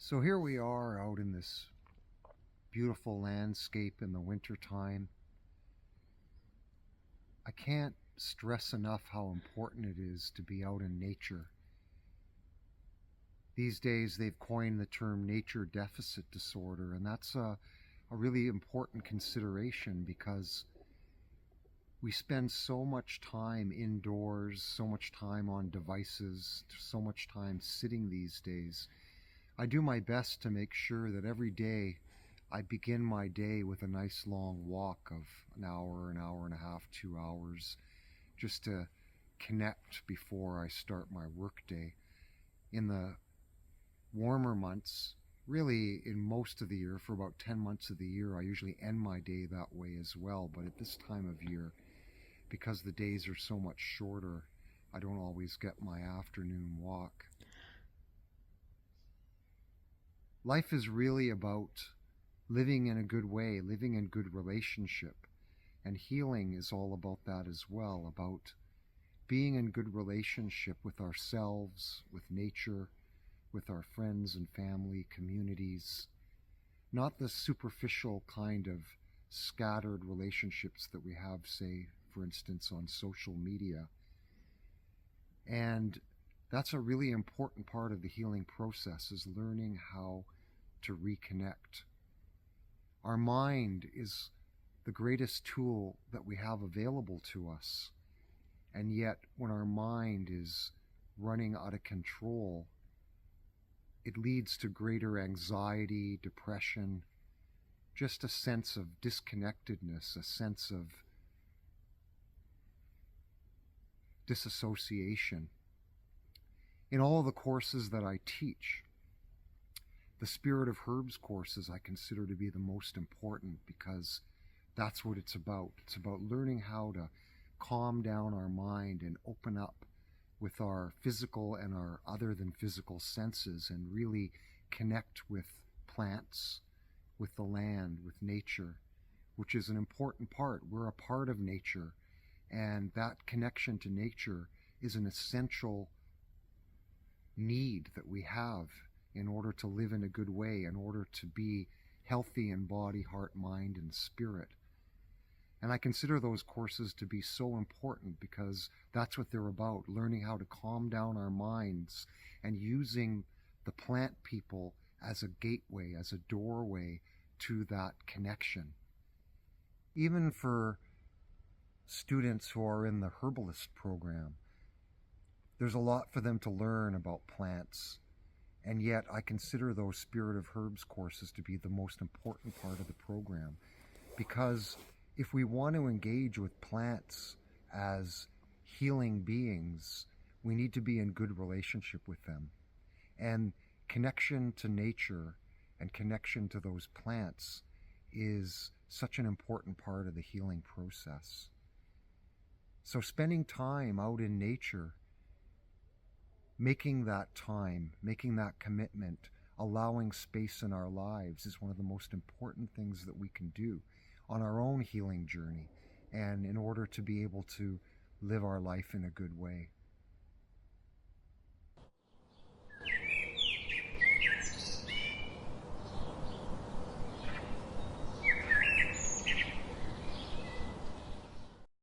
So here we are out in this beautiful landscape in the wintertime. I can't stress enough how important it is to be out in nature. These days they've coined the term nature deficit disorder, and that's a really important consideration because we spend so much time indoors, so much time on devices, so much time sitting these days. I do my best to make sure that every day I begin my day with a nice long walk of an hour and a half, 2 hours, just to connect before I start my workday. In the warmer months, really in most of the year, for about 10 months of the year, I usually end my day that way as well. But at this time of year, because the days are so much shorter, I don't always get my afternoon walk. Life is really about living in a good way, living in good relationship. And healing is all about that as well, about being in good relationship with ourselves, with nature, with our friends and family, communities. Not the superficial kind of scattered relationships that we have, say, for instance, on social media. And that's a really important part of the healing process, is learning how to reconnect. Our mind is the greatest tool that we have available to us. And yet, when our mind is running out of control, it leads to greater anxiety, depression, just a sense of disconnectedness, a sense of disassociation. In all the courses that I teach, the Spirit of Herbs courses I consider to be the most important, because that's what it's about. It's about learning how to calm down our mind and open up with our physical and our other than physical senses, and really connect with plants, with the land, with nature, which is an important part. We're a part of nature, and that connection to nature is an essential need that we have in order to live in a good way, in order to be healthy in body, heart, mind, and spirit. And I consider those courses to be so important because that's what they're about, learning how to calm down our minds and using the plant people as a gateway, as a doorway to that connection. Even for students who are in the herbalist program, there's a lot for them to learn about plants. And yet I consider those Spirit of Herbs courses to be the most important part of the program, because if we want to engage with plants as healing beings, we need to be in good relationship with them. And connection to nature and connection to those plants is such an important part of the healing process. So spending time out in nature, making that time, making that commitment, allowing space in our lives is one of the most important things that we can do on our own healing journey, and in order to be able to live our life in a good way.